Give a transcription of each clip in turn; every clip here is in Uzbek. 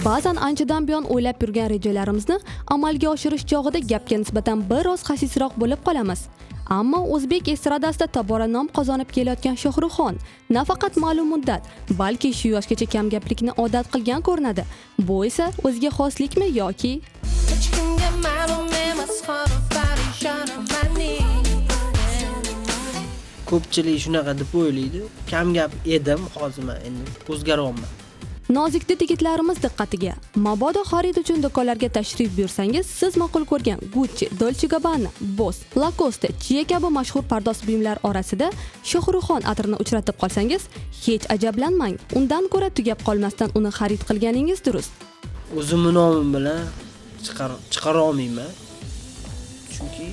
Ba'zan anchadan buyon o'ylab yurgan rejalarimizni amalga oshirish chog'ida gapga nisbatan biroz xasisroq bo'lib qolamiz. Ammo o'zbek estradasida tobora nom qozonib kelayotgan Shohruxxon nafaqat ma'lum muddat, balki shu yoshgacha kamgaplikni odat qilgan ko'rinadi. Bu esa o'ziga xoslikmi yoki ko'pchilik shunaqa deb o'ylaydi. Kamgap edim, hozir men endi o'zgaryapman. Nozikda yigitlarimiz diqqatiga. Mabodo xarid uchun do'konlarga tashrif buyursangiz, siz ma'qul ko'rgan Gucci, Dolce Gabbana, Boss, Lacoste, Chia kabi mashhur pardoz buyumlar orasida Shohruxxon atrini uchratib qolsangiz, hech ajablanmang. Undan ko'ra tugab qolmasdan uni xarid qilganingiz durust. O'zimni nomim bilan chiqara olmayman. Chunki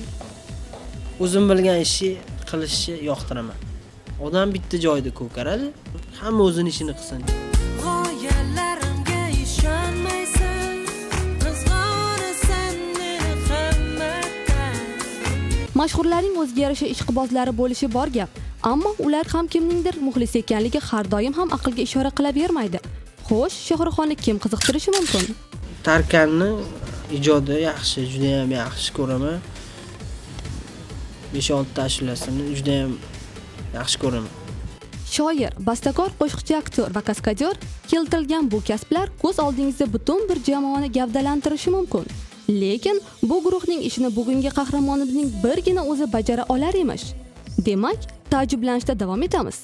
o'zim bilgan ishni qilishni yoqtiraman. Odam bitta joyda ko'karadi, hamma o'zining ishini qilsin. Mashhurlarning o'ziga yarasha ishqibozlari bo'lishi bor gap, ammo ular ham kimningdir muxlisi ekanligi har doim ham aqlga ishora qilavermaydi. Xo'sh, Shohruxxonni kim qiziqtirishi mumkin? Tarkanni ijodi yaxshi, juda ham yaxshi ko'raman. 5-6 ta ashulasini juda ham yaxshi ko'raman. Shoir, bastakor, qo'shiqchi, aktyor va kaskadyor keltirilgan bu kasblar ko'z oldingizda butun bir jamoani gavdalantirishi mumkin. Lekin bu guruhning ishini bugungi qahramonimizning birgina o'zi bajara olar emish. Demak, taajjublanishda davom etamiz.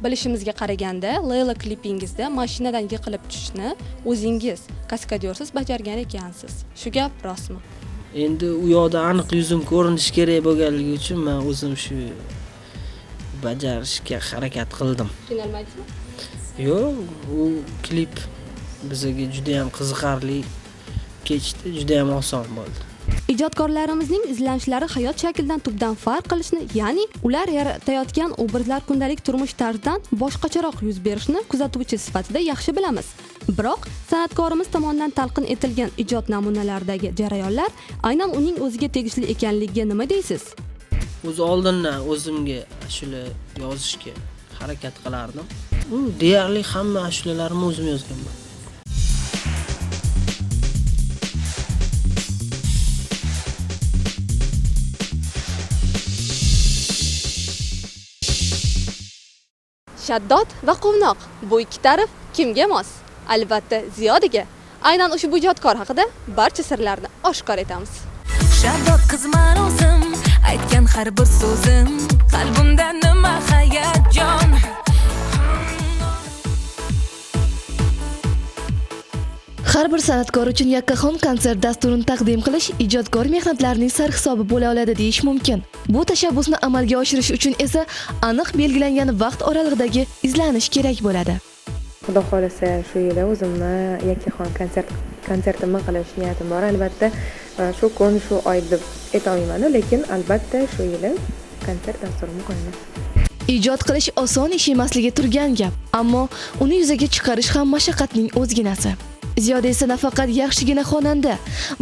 Bilishimizga qaraganda, Layla klipingizda mashinadan yiqilib tushishni o'zingiz kaskadyorsiz bajargan ekansiz. Shu gap rostmi? Endi u yoqda aniq yuzim ko'rinishi kerak bo'lganligi uchun men o'zim shu bajarishga harakat qildim. Qiynalmaydimi? Yo'q, u klip bizga juda ham qiziqarli kechdi, juda ham oson bo'ldi. Ijodkorlarimizning izlanishlari hayot shaklidan tubdan farq qilishni, ya'ni ular yaratayotgan obrazlar kundalik turmush tarzidan boshqacharoq yuz berishni kuzatuvchi sifatida yaxshi bilamiz. Biroq san'atkorimiz tomonidan talqin etilgan ijod namunalaridagi jarayonlar aynan uning o'ziga tegishli ekanligiga nima deysiz? O'z oldindan o'zimga ashula yozishga harakat qilardim. Deyarli hamma ashulalarimni o'zim yozganman. Shaddod va Quvnoq, bu ikki tarif kimga mos? Albatta, Ziyodiga. Aynan ushbu ijodkor haqida barcha sirlarni oshkor etamiz. Shaddod qizman o'zim, aytgan har bir so'zim, qalbimda nima hayajon. Har bir san'atkor uchun yakkaxon konsert dasturini taqdim qilish ijodkor mehnatlarining sarhisobi bo'la oladi deyish mumkin. Bu tashabbusni amalga oshirish uchun esa aniq belgilangan vaqt oralig'idagi izlanish kerak bo'ladi. Xudo xolasa shu yili o'zimni yakkaxon konsertimni qilish niyatim bor. Albatta, shu kun shu oy deb aytolmayman, lekin albatta shu yili konsert dasturimni qo'yaman. Ijod qilish oson ish emasligi turgan gap, ammo uni yuzaga chiqarish ham mashaqqatning o'zginasi. Ziyoda esa nafaqat yaxshigina xonanda,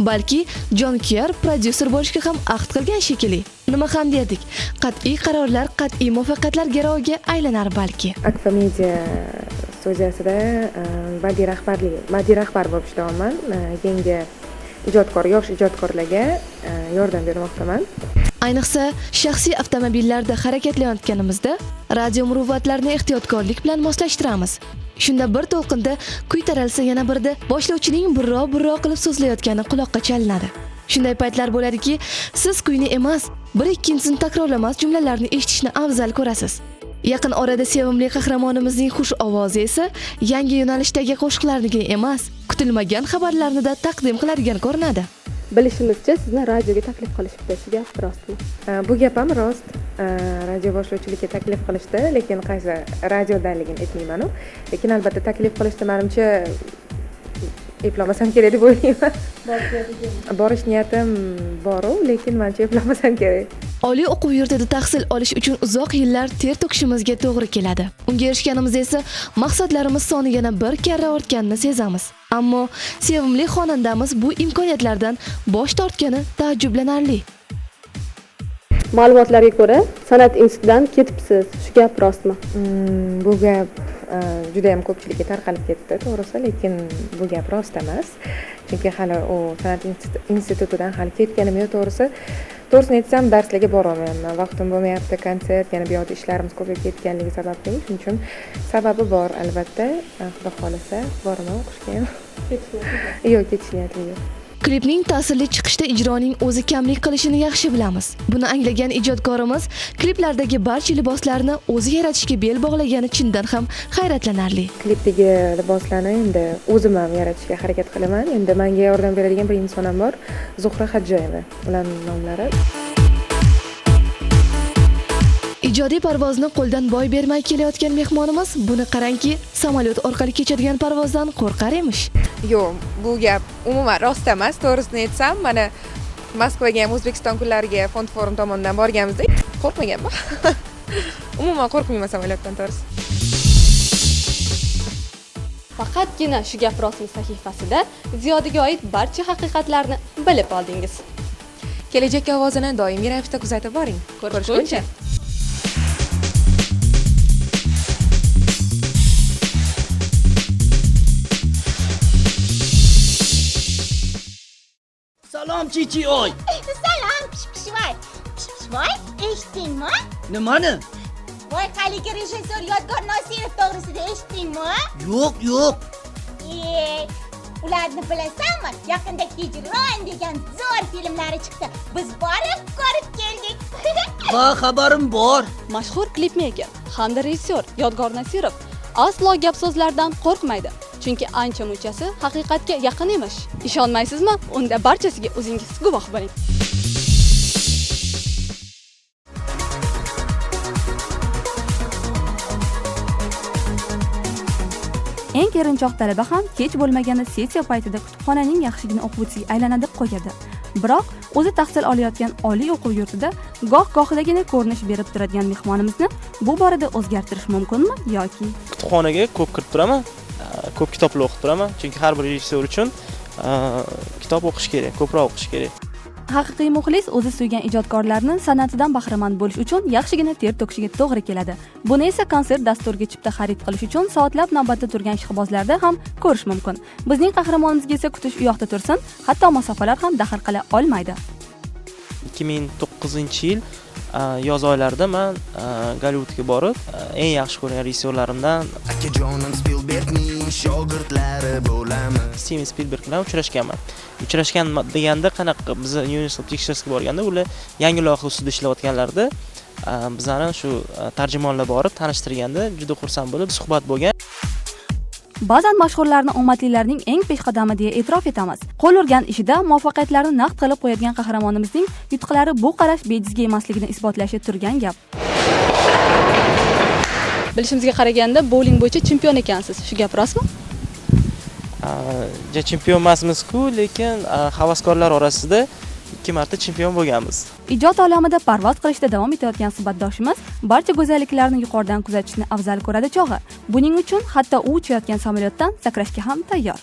balki jonkuyar prodyuser bo'lishga ham ahd qilgan shekilli. Nima ham derdik, qat'iy qarorlar qat'iy muvaffaqiyatlar garoviga aylanar balki. Akfa Media studiyasida badiiy rahbar bo'lib ishlayapman. Yangi ijodkor, yosh ijodkorlarga yordam bermoqdaman. Ayniqsa, shaxsiy avtomobillarda harakatlanayotganimizda radio muruvvatlarini ehtiyotkorlik bilan moslashtiramiz. Shunda bir to'lqinda kuy taralsa, yana birida boshlovchining burro qilib so'zlayotgani quloqqa chalinadi. Shunday paytlar bo'ladiki, siz kuyni emas, bir ikkinchisini takrorlamas jumlalarni eshitishni afzal ko'rasiz. Yaqin orada sevimli qahramonimizning xush ovozi esa yangi yo'nalishdagi qo'shiqlarniki emas, kutilmagan xabarlarni da taqdim qiladigan ko'rinadi. Bilishimizcha sizni radioga taklif qilishibdi. Shu gap rostmi? Bu gap ham rost. Radio boshlovchilikka taklif qilishdi, lekin qaysi radiodanligini aytmayman-ku. Lekin albatta taklif qilishdi, menimcha eplamasam kerak deb o'ylayman. Borish niyatim bor-ku, lekin menimcha eplamasam kerak. Oliy o'quv yurtida tahsil olish uchun uzoq yillar ter to'kishimizga to'g'ri keladi. Unga erishganimizda esa maqsadlarimiz soni yana bir karra ortganini sezamiz. Ammo sevimli xonandamiz bu imkoniyatlardan bosh tortgani taajjublanarli. Ma'lumotlarga ko'ra, san'at institutidan ketibsiz. Shu gap rostmi? Bu gap juda ham ko'pchilikka tarqalib ketdi, to'g'risi, lekin bu gap rost emas. Chunki hali u san'at institutidan hali ketganim yo'q, to'g'risi. To'g'risini aytsam, darslarga bora olmayapman. Vaqtim bo'lmayapti, konsert, yana bu yoqda ishlarimiz ko'payib ketganligi sababli. Shuning uchun sababi bor, albatta. Xudo xolasa, boraman o'qishga ham. Yo'q, ketish niyatim yo'q. Klipning ta'sirli chiqishda ijroning o'zi kamlik qilishini yaxshi bilamiz. Buni anglagan ijodkorimiz kliplardagi barcha liboslarni o'zi yaratishga bel bog'lagani chindan ham hayratlanarli. Klipdagi liboslarni endi o'zim ham yaratishga harakat qilaman. Endi menga yordam beradigan bir inson ham bor, Zuhra Hajjoyeva. Ularning nomlari. Ijodiy parvozni qo'ldan boy bermay kelayotgan mehmonimiz buni qarangki, samolyot orqali kechadigan parvozdan qo'rqar emish. Yo'q, bu gap umuman rost emas. To'g'risini aytsam, mana Moskvaga ham O'zbekiston kunlariga Fond forum tomonidan borganimizda qo'rqmaganman. Umuman qo'rqmayman samolyotdan, to'g'risi. Faqatgina shu gap rostmi sahifasida Ziyodaga oid barcha haqiqatlarni bilib oldingiz. Kelajakka ovozini doimiy ravishda kuzatib boring. Ko'rishguncha. Salom Chichi oy. Salom Pishpishvoy. Pishpishvoy, eshitdingmi? Nimani? Voy, haligi rejissor Yodgor Nosirov to'g'risida eshitdingmi? Yo'q. Ularni bilasanmi? Yaqinda Hijron degan zo'r filmlari chiqdi. Biz borib ko'rib keldik. Ha, xabarim bor. Mashhur klipmeker hamda rejissyor Yodgor Nosirov aslo gap so'zlardan qo'rqmaydi. Chunki ancha munchasi haqiqatga yaqin emish. Ishonmaysizmi? Unda barchasiga o'zingiz guvoh bo'ling. Eng erinchoq talaba ham kech bo'lmaganda sessiya paytida kutubxonaning yaxshigina o'quvchisiga aylanadi qo'yadi. Biroq o'zi tahsil olayotgan oliy o'quv yurtida goh-gohidagina ko'rinish berib turadigan mehmonimizni bu borada o'zgartirish mumkinmi yoki? Kutubxonaga ko'p kirib turaman, ko'p kitoblar o'qib turaman, chunki har bir rejissyor uchun kitob o'qish kerak, ko'proq o'qish kerak. Haqiqiy muxlis o'zi suygan ijodkorlarning san'atidan bahramand bo'lish uchun yaxshigina ter to'kishiga to'g'ri keladi. Buni esa konsert dasturiga chipta xarid qilish uchun soatlab navbatda turgan ishqibozlarda ham ko'rish mumkin. Bizning qahramonimizga esa kutish u yoqda tursin, hatto masofalar ham daxl qila olmaydi. 2009-yil yoz oylarida men Gollivudga borib, eng yaxshi ko'rgan rejissyorlarimdan akajonim Spielbergning shogirdlari bo'laman. Steven Spielberg bilan uchrashganman. Uchrashgan deganda qanaqa biz Universal Picturesga borganda ular yangi loyiha ustida ishlayotganlarida bizani shu tarjimonlar borib tanishtirganda juda xursand bo'lib suhbat bo'lgan. Ba'zan mashhurlarni omadlilarning eng peshqadami deya e'tirof etamiz. Qo'l urgan ishida muvaffaqiyatlarni naqd qilib qo'yadigan qahramonimizning yutuqlari bu qarash bejizga emasligini isbotlashi turgan gap. Bilishimizga qaraganda bowling bo'yicha chempion ekansiz. Shu gap rostmi? Chempion emasmiz-ku, lekin havaskorlar orasida 2 marta chempion bo'lganmiz. Ijod olamida parvoz qilishda davom etayotgan suhbatdoshimiz barcha go'zalliklarni yuqoridan kuzatishni afzal ko'radi chog'i. Buning uchun hatto u uchayotgan samolyotdan sakrashga ham tayyor.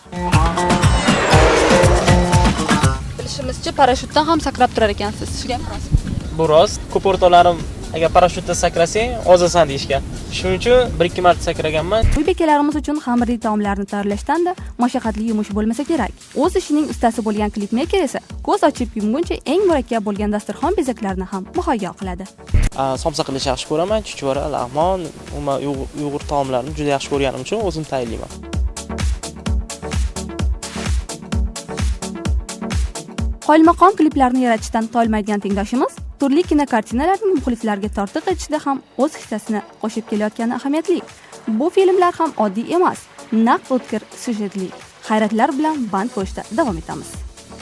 Bilishimizcha parashyutdan ham sakrab turar ekansiz. Shu gap rostmi? Bu rost. Ko'p o'rtoqlarim agar parashyutda sakrasang, ozasan deyishgan. Shuning uchun 1-2 marta sakraganman. Uy bekalarimiz uchun xamirli taomlarni tayyorlashdan-da mashaqqatli yumush bo'lmasa kerak. O'z ishining ustasi bo'lgan klipmeker esa ko'z ochib yumguncha eng murakkab bo'lgan dasturxon bezaklarini ham muhayyo qiladi. Somsa qilishni yaxshi ko'raman, chuchvara, lag'mon, umuman Uyg'ur taomlarini juda yaxshi ko'rganim uchun o'zim tayyorlayman. Qoyilmaqom kliplarni yaratishdan tolmaydigan tengdoshimiz turli kinokartinalarning muxlislarga tortiq etishda ham o'z hissasini qo'shib kelayotgani ahamiyatli. Bu filmlar ham oddiy emas, naqd o'tkir syujetli. Hayratlar bilan band bo'lishda davom etamiz.